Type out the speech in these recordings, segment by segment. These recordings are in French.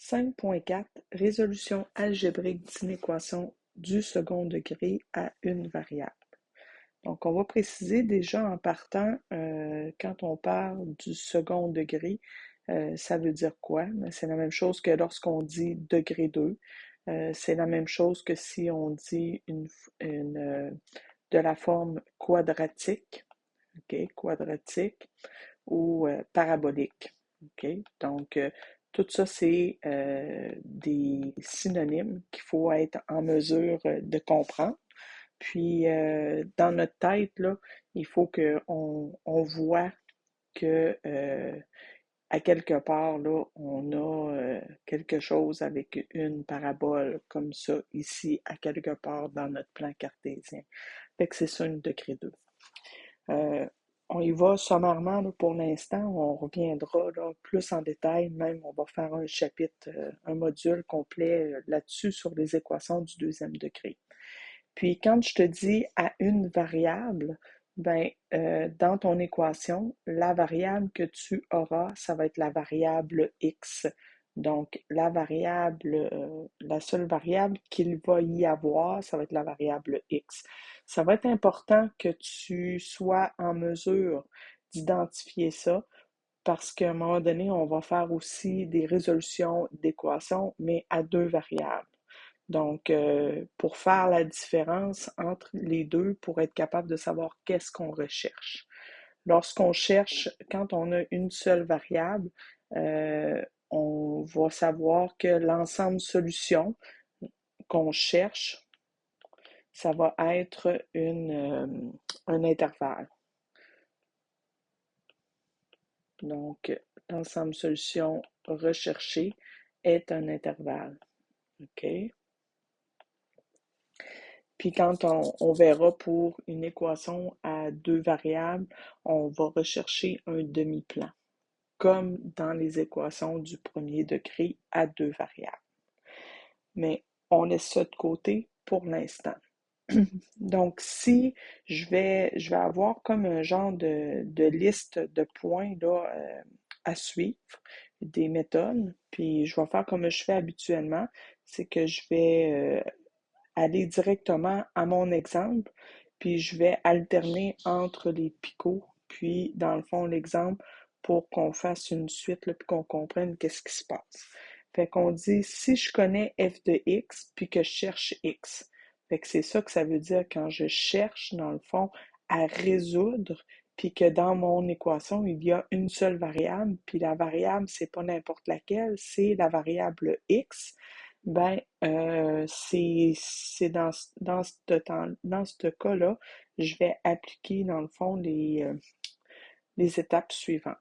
5.4 Résolution algébrique d'inéquation du second degré à une variable. Donc, on va préciser déjà en partant, quand on parle du second degré, ça veut dire quoi? C'est la même chose que lorsqu'on dit degré 2. C'est la même chose que si on dit de la forme quadratique, ok, quadratique ou parabolique. Ok. Donc, tout ça, c'est des synonymes qu'il faut être en mesure de comprendre. Puis, dans notre tête, là, il faut qu'on voit que à quelque part, là, on a quelque chose avec une parabole comme ça ici, à quelque part dans notre plan cartésien. Fait que c'est ça une degré 2. On y va sommairement là, pour l'instant, on reviendra là, plus en détail, même on va faire un chapitre, un module complet là-dessus sur les équations du deuxième degré. Puis quand je te dis à une variable, ben, dans ton équation, la variable que tu auras, ça va être la variable x. Donc, la seule variable qu'il va y avoir, ça va être la variable x. Ça va être important que tu sois en mesure d'identifier ça parce qu'à un moment donné, on va faire aussi des résolutions d'équations, mais à deux variables. Donc, pour faire la différence entre les deux, pour être capable de savoir qu'est-ce qu'on recherche. Lorsqu'on cherche, quand on a une seule variable, on va savoir que l'ensemble solution qu'on cherche, ça va être un intervalle. Donc, l'ensemble solution recherché est un intervalle. OK? Puis quand on verra pour une équation à deux variables, on va rechercher un demi-plan, comme dans les équations du premier degré à deux variables. Mais on laisse ça de côté pour l'instant. Donc, si je vais avoir comme un genre de liste de points là, à suivre, des méthodes, puis je vais faire comme je fais habituellement, c'est que je vais aller directement à mon exemple, puis je vais alterner entre les picots, puis dans le fond l'exemple pour qu'on fasse une suite, là, puis qu'on comprenne qu'est-ce qui se passe. Fait qu'on dit, si je connais f de x, puis que je cherche x. Fait que c'est ça que ça veut dire quand je cherche, dans le fond, à résoudre, puis que dans mon équation, il y a une seule variable, puis la variable, c'est pas n'importe laquelle, c'est la variable x. Ben, c'est dans ce cas-là, je vais appliquer, dans le fond, les étapes suivantes.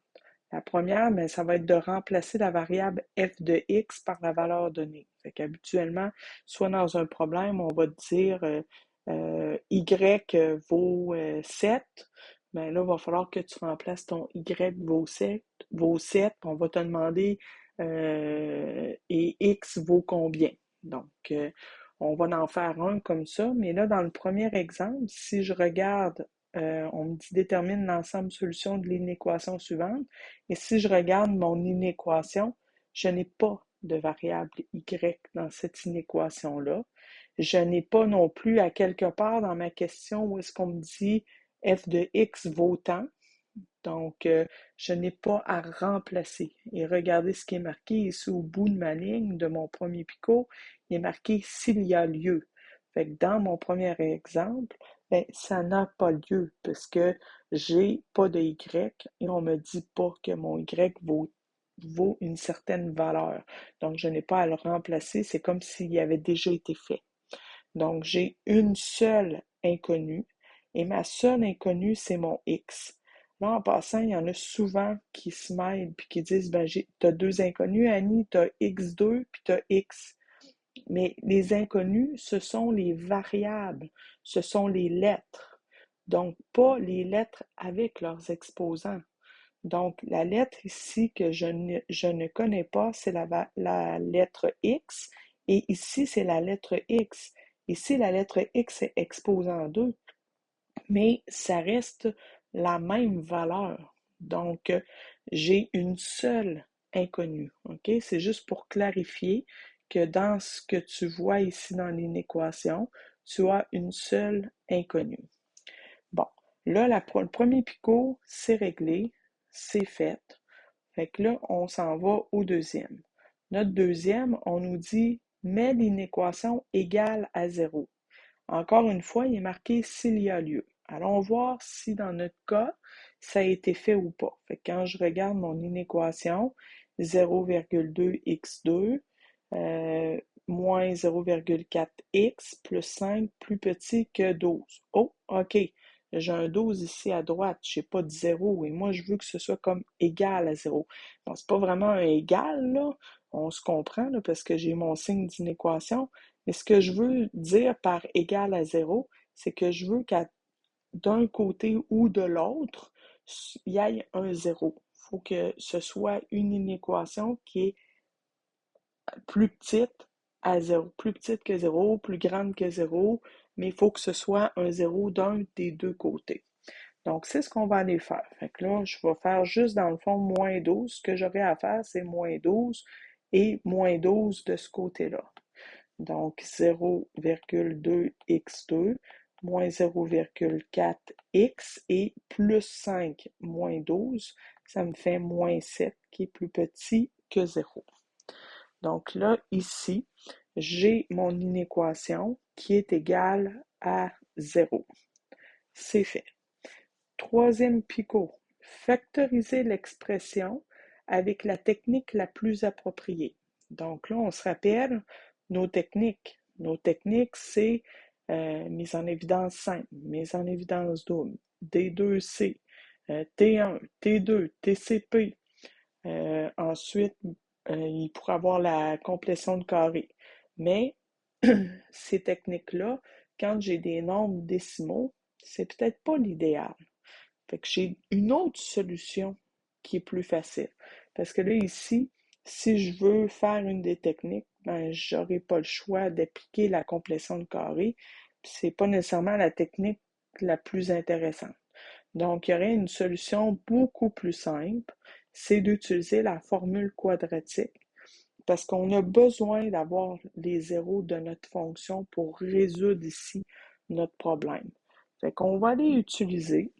La première, ben, ça va être de remplacer la variable f de x par la valeur donnée. Fait qu'habituellement, soit dans un problème, on va dire y vaut 7. Ben là, il va falloir que tu remplaces ton y vaut 7, on va te demander et x vaut combien. Donc, on va en faire un comme ça, mais là, dans le premier exemple, si je regarde, on me dit détermine l'ensemble solution de l'inéquation suivante, et si je regarde mon inéquation, je n'ai pas de variable y dans cette inéquation-là. Je n'ai pas non plus à quelque part dans ma question où est-ce qu'on me dit f de x vaut tant. Donc, je n'ai pas à remplacer. Et regardez ce qui est marqué ici au bout de ma ligne de mon premier picot. Il est marqué s'il y a lieu. Fait que dans mon premier exemple, ben, ça n'a pas lieu parce que j'ai pas de y et on me dit pas que mon y vaut une certaine valeur. Donc, je n'ai pas à le remplacer. C'est comme s'il avait déjà été fait. Donc, j'ai une seule inconnue et ma seule inconnue, c'est mon x. Là, en passant, il y en a souvent qui se mêlent puis qui disent, ben, t'as deux inconnues, Annie, t'as x2 puis t'as x. Mais les inconnues, ce sont les variables, ce sont les lettres. Donc, pas les lettres avec leurs exposants. Donc, la lettre ici que je ne connais pas, c'est la lettre X. Et ici, c'est la lettre X. Ici, la lettre X est exposant 2, mais ça reste la même valeur. Donc, j'ai une seule inconnue. OK? C'est juste pour clarifier que dans ce que tu vois ici dans l'inéquation, tu as une seule inconnue. Bon, là, le premier picot, c'est réglé, c'est fait. Fait que là, on s'en va au deuxième. Notre deuxième, on nous dit mets l'inéquation égale à 0. Encore une fois, il est marqué s'il y a lieu. Allons voir si dans notre cas, ça a été fait ou pas. Fait que quand je regarde mon inéquation, 0,2x2 moins 0,4x plus 5 plus petit que 12. Oh, OK. J'ai un 12 ici à droite, je n'ai pas de 0 et moi je veux que ce soit comme égal à 0. Bon, c'est pas vraiment un égal, là. On se comprend là, parce que j'ai mon signe d'inéquation, mais ce que je veux dire par égal à 0, c'est que je veux qu'à d'un côté ou de l'autre, il y ait un 0. Il faut que ce soit une inéquation qui est plus petite à 0, plus petite que 0, plus grande que 0, mais il faut que ce soit un 0 d'un des deux côtés. Donc, c'est ce qu'on va aller faire. Fait que là, je vais faire juste dans le fond moins 12. Ce que j'aurai à faire, c'est moins 12 et moins 12 de ce côté-là. Donc, 0,2x2 moins 0,4x et plus 5 moins 12, ça me fait moins 7 qui est plus petit que 0. Donc là, ici, j'ai mon inéquation qui est égale à 0. C'est fait. Troisième picot, factoriser l'expression avec la technique la plus appropriée. Donc là, on se rappelle nos techniques. Nos techniques, c'est mise en évidence simple, mise en évidence double, D2C, T1, T2, TCP. Ensuite, il pourrait avoir la complétion de carré. Mais ces techniques-là, quand j'ai des nombres décimaux, c'est peut-être pas l'idéal. Fait que j'ai une autre solution qui est plus facile. Parce que là, ici, si je veux faire une des techniques, ben, j'aurai pas le choix d'appliquer la complétion de carré. C'est pas nécessairement la technique la plus intéressante. Donc, il y aurait une solution beaucoup plus simple, c'est d'utiliser la formule quadratique parce qu'on a besoin d'avoir les zéros de notre fonction pour résoudre ici notre problème. Fait qu'on va aller utiliser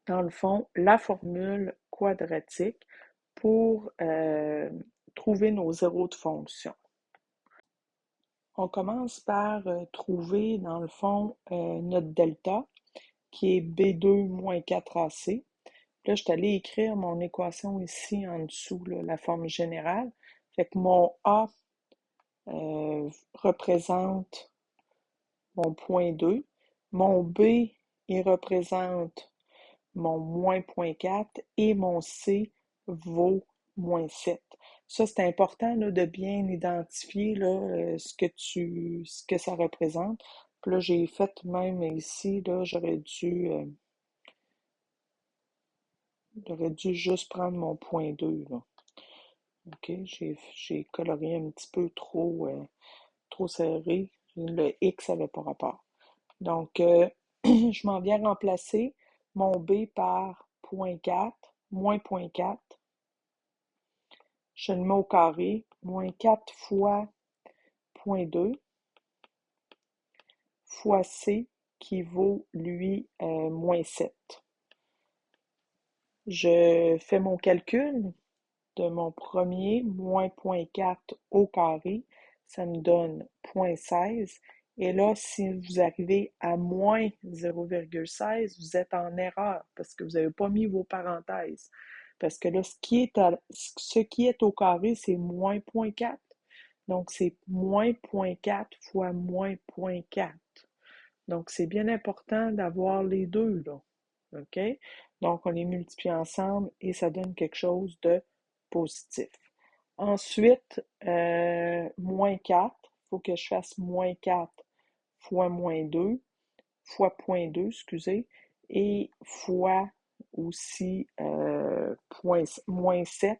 dans le fond, la formule quadratique pour trouver nos zéros de fonction. On commence par trouver, dans le fond, notre delta, qui est B2 moins 4AC. Là, je suis allée écrire mon équation ici en dessous, là, la forme générale. Fait que mon A représente mon point 2. Mon B, il représente mon moins 0,4 et mon C vaut moins 7. Ça, c'est important là, de bien identifier là, ce que ça représente. Puis là, j'ai fait même ici, là, j'aurais dû juste prendre mon point 2. Là. OK, j'ai colorié un petit peu trop serré. Le X n'avait pas rapport. Donc, je m'en viens remplacer mon B par 0,4, moins 0,4. Je le mets au carré, moins 4 fois 0,2 fois C qui vaut, lui, moins 7. Je fais mon calcul de mon premier, moins 0,4 au carré, ça me donne 0,16. Et là, si vous arrivez à moins 0,16, vous êtes en erreur parce que vous n'avez pas mis vos parenthèses. Parce que là, ce qui est au carré, c'est moins 0,4. Donc, c'est moins 0,4 fois moins 0,4. Donc, c'est bien important d'avoir les deux, là. OK? Donc, on les multiplie ensemble et ça donne quelque chose de positif. Ensuite, moins 4, il faut que je fasse moins 4 fois moins 2, fois 0,2, excusez, et fois aussi moins 7,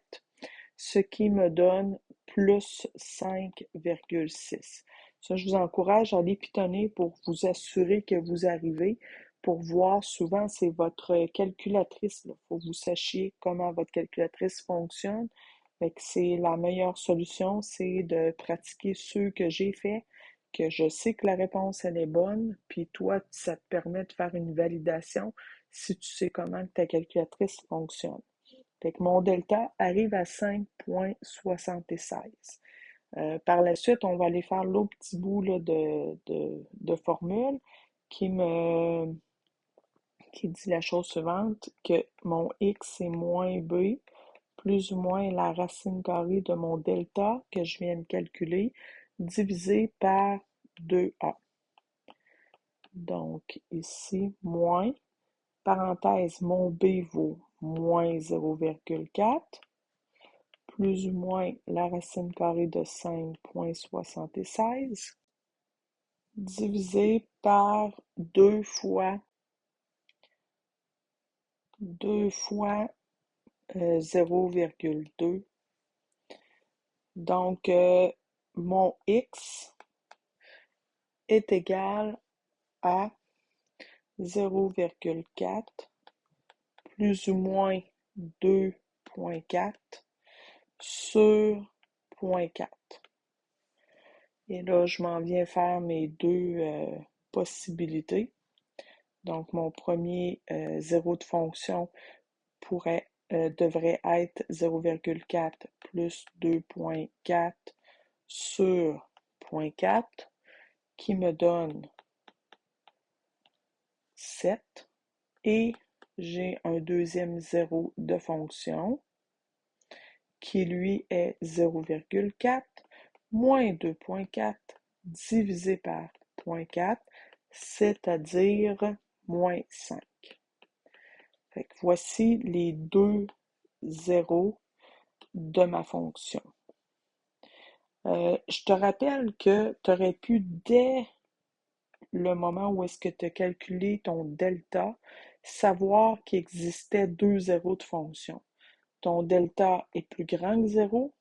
ce qui me donne plus 5,6. Ça, je vous encourage à l'épitonner pour vous assurer que vous arrivez. Pour voir, souvent, c'est votre calculatrice. Il faut que vous sachiez comment votre calculatrice fonctionne. Fait que c'est la meilleure solution, c'est de pratiquer ceux que j'ai faits, que je sais que la réponse, elle est bonne, puis toi, ça te permet de faire une validation si tu sais comment ta calculatrice fonctionne. Fait que mon delta arrive à 5,76. Par la suite, on va aller faire l'autre petit bout là, de formule qui me qui dit la chose suivante, que mon x est moins b plus ou moins la racine carrée de mon delta que je viens de calculer, divisé par 2a. Donc ici, moins, parenthèse, mon b vaut moins 0,4, plus ou moins la racine carrée de 5,76, divisé par 2 fois 0,2. Donc, mon x est égal à 0,4 plus ou moins 2,4 sur 0,4. Et là, je m'en viens faire mes deux possibilités. Donc, mon premier zéro de fonction devrait être 0,4 plus 2,4 sur 0,4 qui me donne 7. Et j'ai un deuxième zéro de fonction qui lui est 0,4 moins 2,4 divisé par 0,4, c'est-à-dire moins 5. Fait que voici les deux zéros de ma fonction. Je te rappelle que tu aurais pu, dès le moment où est-ce que tu as calculé ton delta, savoir qu'il existait deux zéros de fonction. Ton delta est plus grand que 0,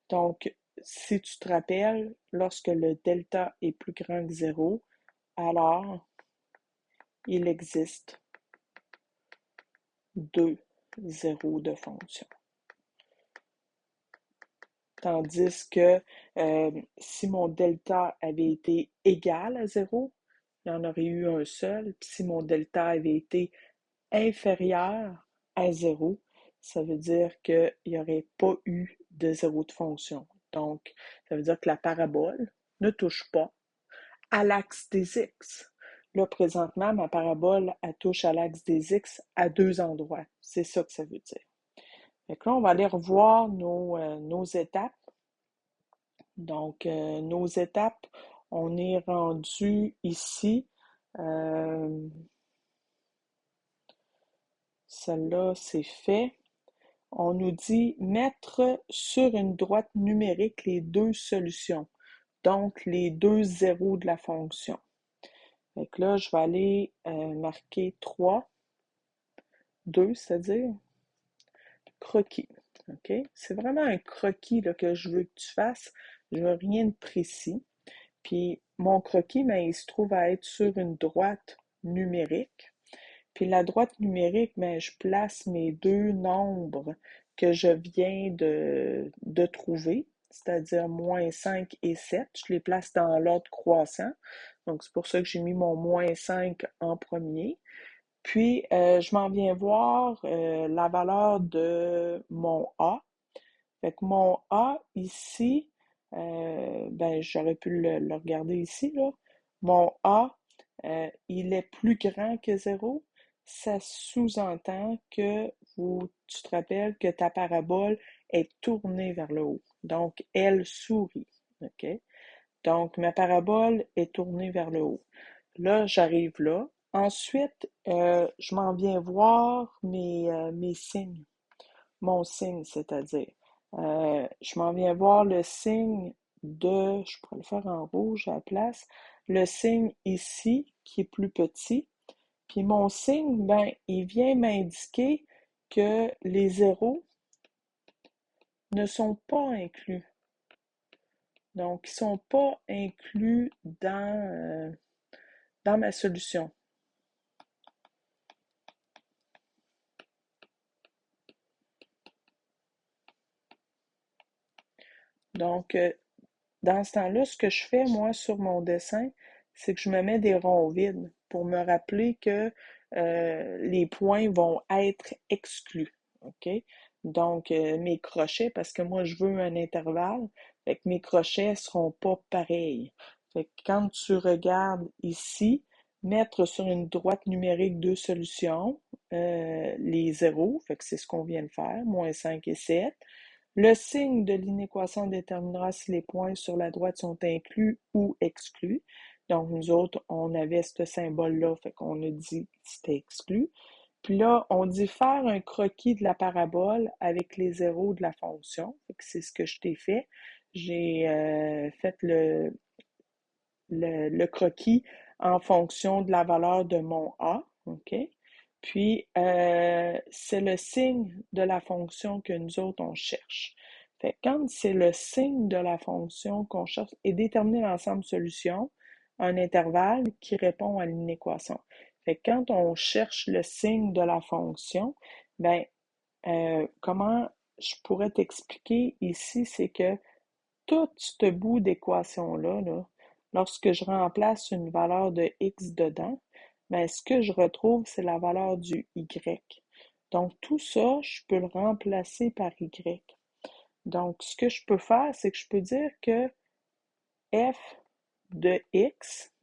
donc si tu te rappelles, lorsque le delta est plus grand que 0, alors il existe deux zéros de fonction. Tandis que si mon delta avait été égal à 0, il y en aurait eu un seul. Puis si mon delta avait été inférieur à 0, ça veut dire qu'il n'y aurait pas eu de zéro de fonction. Donc, ça veut dire que la parabole ne touche pas à l'axe des x. Là, présentement, ma parabole, elle touche à l'axe des x à deux endroits. C'est ça que ça veut dire. Fait que là, on va aller revoir nos étapes. Donc, nos étapes, on est rendu ici. Celle-là, c'est fait. On nous dit mettre sur une droite numérique les deux solutions, donc les deux zéros de la fonction. Fait que là, je vais aller marquer 3, 2, c'est-à-dire croquis. OK? C'est vraiment un croquis là, que je veux que tu fasses. Je veux rien de précis. Puis mon croquis, ben, il se trouve à être sur une droite numérique. Puis la droite numérique, ben, je place mes deux nombres que je viens de trouver, c'est-à-dire moins 5 et 7. Je les place dans l'ordre croissant. Donc, c'est pour ça que j'ai mis mon moins 5 en premier. Puis, je m'en viens voir la valeur de mon A. Fait que mon A ici, ben, j'aurais pu le regarder ici, là. Mon A, il est plus grand que 0. Ça sous-entend que tu te rappelles que ta parabole est tournée vers le haut. Donc, elle sourit. OK? Donc, ma parabole est tournée vers le haut. Là, j'arrive là. Ensuite, je m'en viens voir mes signes. Mon signe, c'est-à-dire. Je m'en viens voir le signe je pourrais le faire en rouge à la place, le signe ici qui est plus petit. Puis mon signe, ben, il vient m'indiquer que les zéros ne sont pas inclus. Donc, ils ne sont pas inclus dans ma solution. Donc, dans ce temps-là, ce que je fais, moi, sur mon dessin, c'est que je me mets des ronds vides pour me rappeler que les points vont être exclus. OK? Donc, mes crochets, parce que moi, je veux un intervalle, fait que mes crochets seront pas pareils. Fait que quand tu regardes ici, mettre sur une droite numérique deux solutions, les zéros, fait que c'est ce qu'on vient de faire, moins 5 et 7. Le signe de l'inéquation déterminera si les points sur la droite sont inclus ou exclus. Donc, nous autres, on avait ce symbole-là, fait qu'on a dit que c'était exclu. Puis là, on dit faire un croquis de la parabole avec les zéros de la fonction. Fait que c'est ce que je t'ai fait. J'ai fait le croquis en fonction de la valeur de mon A. OK? Puis, c'est le signe de la fonction que nous autres, on cherche. Fait que quand c'est le signe de la fonction qu'on cherche et déterminer l'ensemble solution, un intervalle qui répond à l'inéquation. Fait que quand on cherche le signe de la fonction, ben, comment je pourrais t'expliquer ici, c'est que tout ce bout d'équation-là, là, lorsque je remplace une valeur de x dedans, ben, ce que je retrouve, c'est la valeur du y. Donc, tout ça, je peux le remplacer par y. Donc, ce que je peux faire, c'est que je peux dire que f de x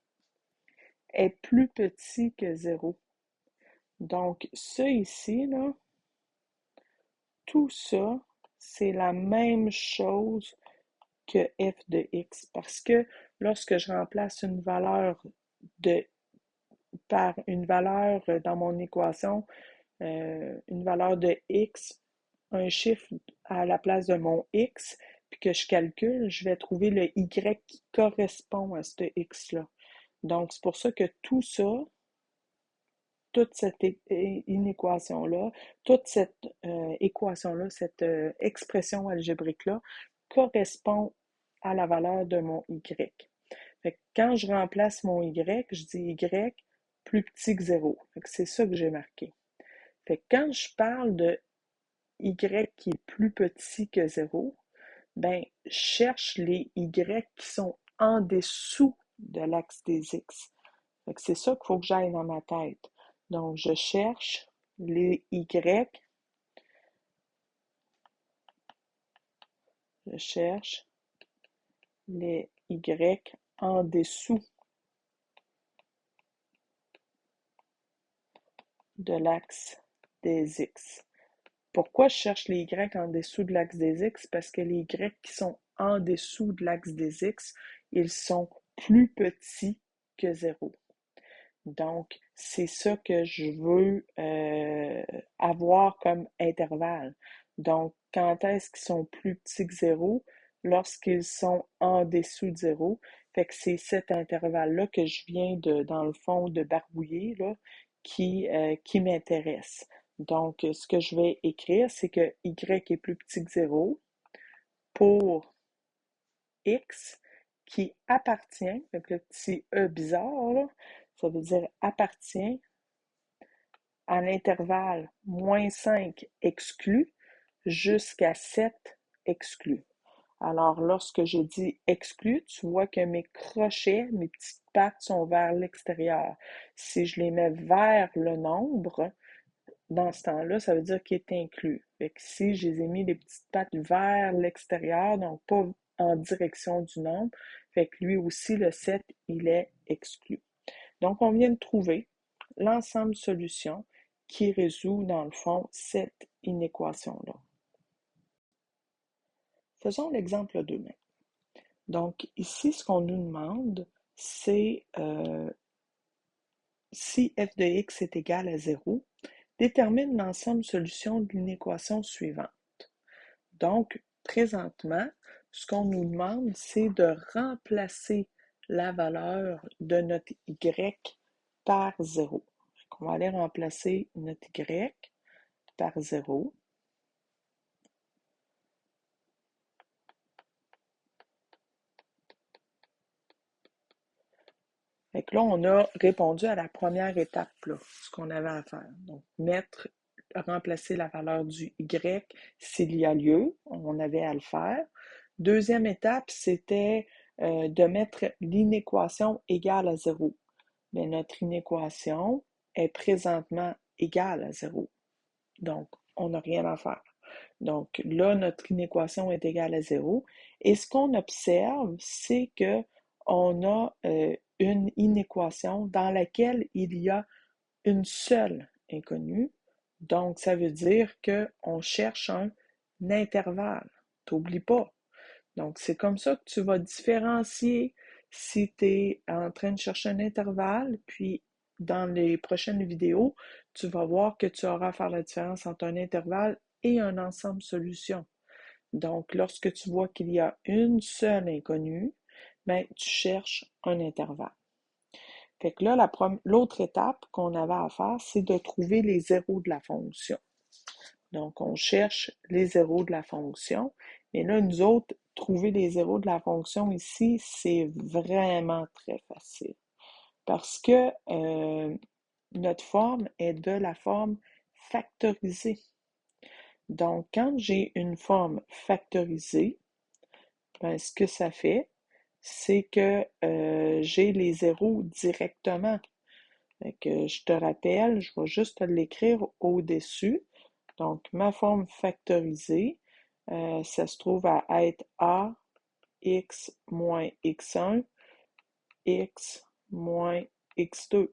est plus petit que 0. Donc, ça ici, là, tout ça, c'est la même chose que f de x. Parce que lorsque je remplace une valeur de par une valeur dans mon équation, une valeur de x, un chiffre à la place de mon x, puis que je calcule, je vais trouver le y qui correspond à ce x-là. Donc, c'est pour ça que tout ça, toute cette inéquation-là, toute cette équation-là, cette expression algébrique-là, correspond à la valeur de mon y. Fait que quand je remplace mon y, je dis y plus petit que 0. C'est ça que j'ai marqué. Fait que quand je parle de y qui est plus petit que 0, ben, je cherche les y qui sont en dessous de l'axe des x. Fait que c'est ça qu'il faut que j'aille dans ma tête. Donc, je cherche les y, je cherche les y en dessous de l'axe des x. Pourquoi je cherche les Y en dessous de l'axe des X? Parce que les Y qui sont en dessous de l'axe des X, ils sont plus petits que 0. Donc, c'est ça que je veux avoir comme intervalle. Donc, quand est-ce qu'ils sont plus petits que 0? Lorsqu'ils sont en dessous de 0. Fait que c'est cet intervalle-là que je viens de, dans le fond, de barbouiller, là, qui m'intéresse. Donc, ce que je vais écrire, c'est que y est plus petit que 0 pour x qui appartient, avec le petit e bizarre, là, ça veut dire appartient à l'intervalle moins 5 exclu jusqu'à 7 exclu. Alors, lorsque je dis exclu, tu vois que mes crochets, mes petites pattes sont vers l'extérieur. Si je les mets vers le nombre, dans ce temps-là, ça veut dire qu'il est inclus. Fait que si je les ai mis les petites pattes vers l'extérieur, donc pas en direction du nombre, fait que lui aussi, le 7, il est exclu. Donc, on vient de trouver l'ensemble solution qui résout, dans le fond, cette inéquation-là. Faisons l'exemple 2 maintenant. Donc, ici, ce qu'on nous demande, c'est si f de x est égal à 0, détermine l'ensemble solution de l'inéquation suivante. Donc, présentement, ce qu'on nous demande, c'est de remplacer la valeur de notre y par 0. On va aller remplacer notre y par 0. Fait que là, on a répondu à la première étape, là, ce qu'on avait à faire. Donc, remplacer la valeur du y s'il y a lieu, on avait à le faire. Deuxième étape, c'était de mettre l'inéquation égale à 0. Mais notre inéquation est présentement égale à 0. Donc, on n'a rien à faire. Donc, là, notre inéquation est égale à 0. Et ce qu'on observe, c'est que on a une inéquation dans laquelle il y a une seule inconnue. Donc, ça veut dire qu'on cherche un intervalle. T'oublies pas. Donc, c'est comme ça que tu vas différencier si tu es en train de chercher un intervalle, puis dans les prochaines vidéos, tu vas voir que tu auras à faire la différence entre un intervalle et un ensemble solution. Donc, lorsque tu vois qu'il y a une seule inconnue, ben, tu cherches un intervalle. Fait que là, l'autre étape qu'on avait à faire, c'est de trouver les zéros de la fonction. Donc, on cherche les zéros de la fonction. Et là, nous autres, trouver les zéros de la fonction ici, c'est vraiment très facile. Parce que notre forme est de la forme factorisée. Donc, quand j'ai une forme factorisée, ben, ce que ça fait, c'est que j'ai les zéros directement. Fait que je te rappelle, je vais juste te l'écrire au-dessus. Donc, ma forme factorisée, ça se trouve à être a x moins x1, x moins x2.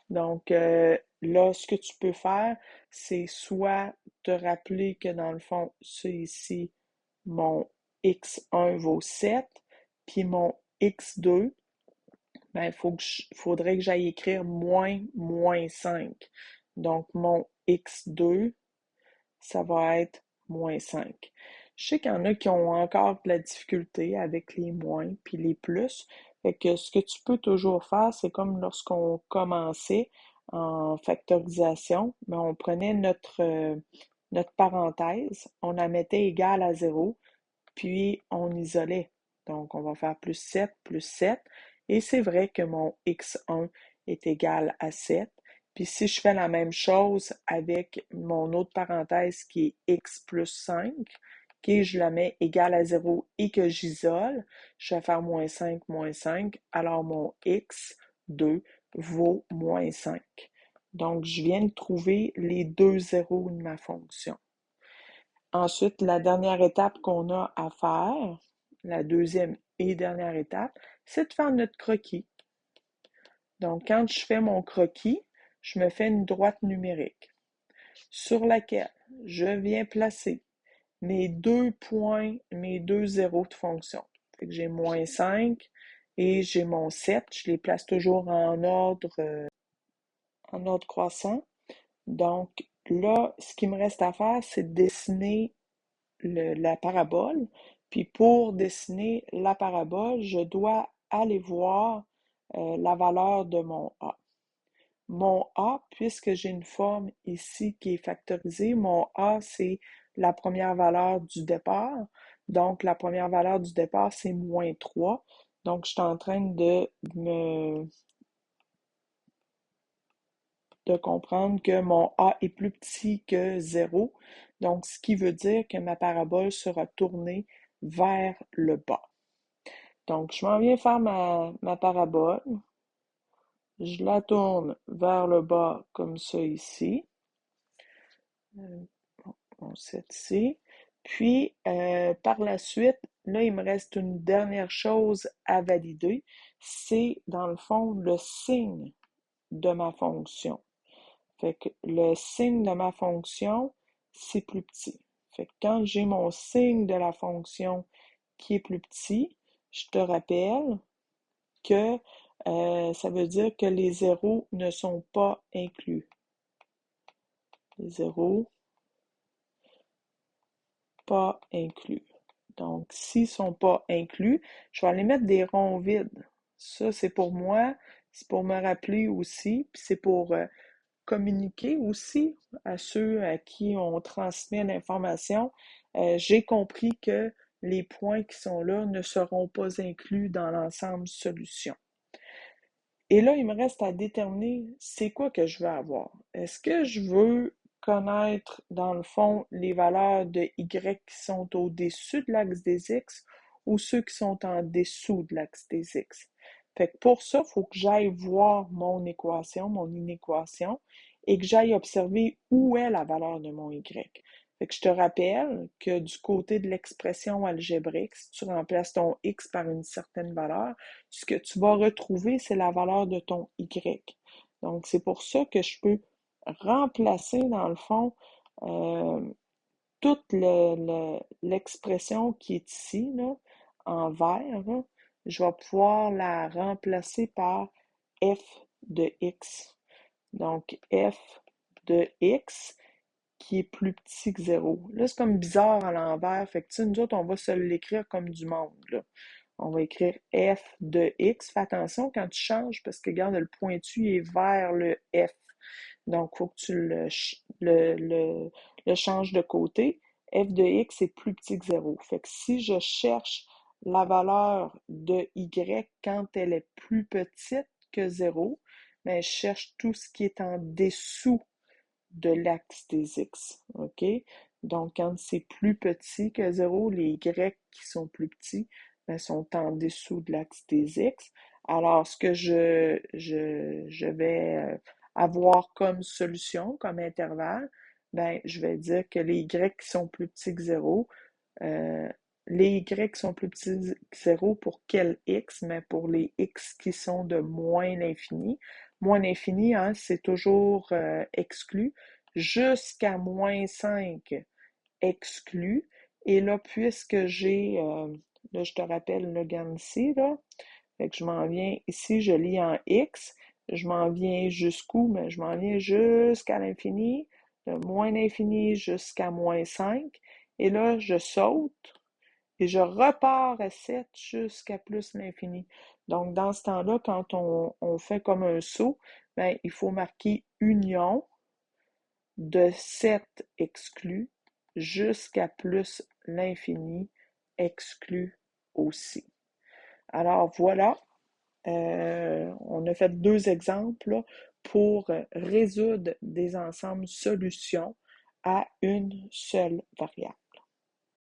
Donc, là, ce que tu peux faire, c'est soit te rappeler que dans le fond, c'est ici, mon x1 vaut 7, puis mon x2, ben, faudrait que j'aille écrire moins 5. Donc, mon x2, ça va être moins 5. Je sais qu'il y en a qui ont encore de la difficulté avec les moins puis les plus. Fait que ce que tu peux toujours faire, c'est comme lorsqu'on commençait en factorisation, mais on prenait notre parenthèse, on la mettait égale à 0, puis on isolait. Donc, on va faire plus 7. Et c'est vrai que mon x1 est égal à 7. Puis si je fais la même chose avec mon autre parenthèse qui est x plus 5, que je la mets égale à 0 et que j'isole, je vais faire moins 5, alors mon x2 vaut moins 5. Donc, je viens de trouver les deux zéros de ma fonction. Ensuite, la dernière étape qu'on a à faire, la deuxième et dernière étape, c'est de faire notre croquis. Donc, quand je fais mon croquis, je me fais une droite numérique sur laquelle je viens placer mes deux points, mes deux zéros de fonction. Fait que j'ai moins 5 et j'ai mon 7. Je les place toujours en ordre croissant. Donc, là, ce qui me reste à faire, c'est de dessiner la parabole. Puis pour dessiner la parabole, je dois aller voir la valeur de mon A. Mon A, puisque j'ai une forme ici qui est factorisée, mon A, c'est la première valeur du départ. Donc, la première valeur du départ, c'est moins 3. Donc, je suis en train de comprendre que mon A est plus petit que 0. Donc, ce qui veut dire que ma parabole sera tournée vers le bas. Donc, je m'en viens faire ma parabole. Je la tourne vers le bas comme ça ici. On set ici. Puis, par la suite, là, il me reste une dernière chose à valider. C'est, dans le fond, le signe de ma fonction. Fait que le signe de ma fonction, c'est plus petit. Fait que quand j'ai mon signe de la fonction qui est plus petit, je te rappelle que ça veut dire que les zéros ne sont pas inclus. Les zéros pas inclus. Donc, s'ils ne sont pas inclus, je vais aller mettre des ronds vides. Ça, c'est pour moi, c'est pour me rappeler aussi, puis c'est pour communiquer aussi à ceux à qui on transmet l'information. J'ai compris que les points qui sont là ne seront pas inclus dans l'ensemble solution. Et là, il me reste à déterminer c'est quoi que je veux avoir. Est-ce que je veux connaître, dans le fond, les valeurs de y qui sont au-dessus de l'axe des x ou ceux qui sont en dessous de l'axe des x. Fait que pour ça, il faut que j'aille voir mon équation, mon inéquation, et que j'aille observer où est la valeur de mon y. Fait que je te rappelle que du côté de l'expression algébrique, si tu remplaces ton x par une certaine valeur, ce que tu vas retrouver, c'est la valeur de ton y. Donc, c'est pour ça que je peux remplacer, dans le fond, toute l'expression qui est ici, là, en vert, là, je vais pouvoir la remplacer par f de x. Donc, f de x qui est plus petit que 0. Là, c'est comme bizarre à l'envers. Fait que, tu sais, nous autres, on va se l'écrire comme du monde, là. On va écrire f de x. Fais attention quand tu changes parce que, regarde, le pointu est vers le f. Donc, il faut que tu le changes de côté. F de x est plus petit que 0. Fait que si je cherche la valeur de y quand elle est plus petite que 0, bien, je cherche tout ce qui est en dessous de l'axe des x. OK? Donc, quand c'est plus petit que 0, les y qui sont plus petits bien, sont en dessous de l'axe des x. Alors, ce que je vais avoir comme solution, comme intervalle, ben, je vais dire que les y qui sont plus petits que 0, les y qui sont plus petits que 0 pour quel x? Mais pour les x qui sont de moins l'infini. Moins l'infini, hein, c'est toujours exclu. Jusqu'à moins 5 exclu. Et là, puisque j'ai, là, je te rappelle le gamme ici, là, fait que je m'en viens ici, je lis en x, je m'en viens jusqu'où? Mais je m'en viens jusqu'à l'infini, de moins l'infini jusqu'à moins 5. Et là, je saute et je repars à 7 jusqu'à plus l'infini. Donc, dans ce temps-là, quand on fait comme un saut, ben, il faut marquer union de 7 exclus jusqu'à plus l'infini exclu aussi. Alors voilà, on a fait deux exemples là, pour résoudre des ensembles solutions à une seule variable.